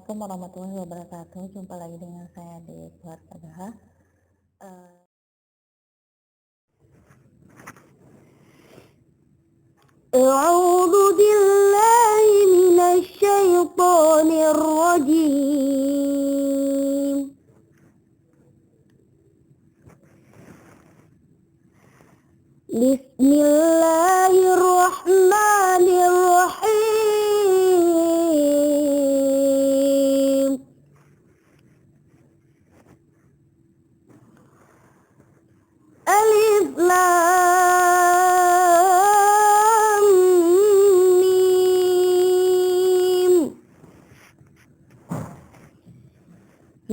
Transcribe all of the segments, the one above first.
Assalamualaikum warahmatullahi wabarakatuh. Jumpa lagi dengan saya di Keluarga Daha. أعوذ بالله من الشيطان الرجيم. بسم الله الرحمن الرحيم. ألف لام ميم.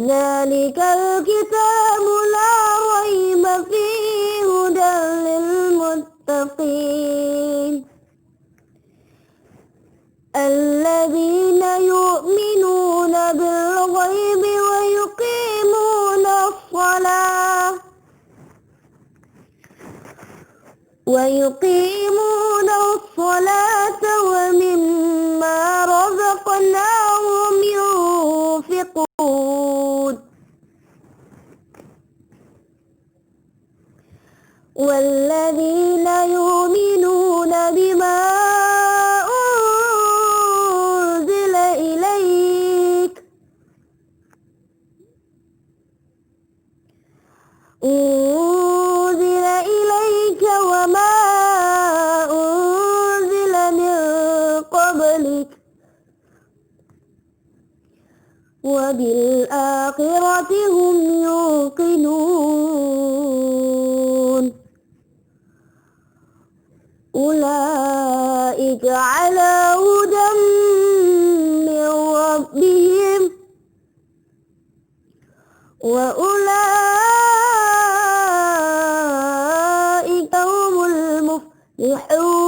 ذلك الكتاب لا ريب فيه هدى للمتقين الذين يؤمنون بالغيب ويقيمون الصلاة ومما رزقناهم ينفقون والذين يؤمنون بما أنزل إليك وما أنزل من قبلك وبالآخرة هم يوقنون أولئك على هدى من ربهم وأولئك هم المفلحون.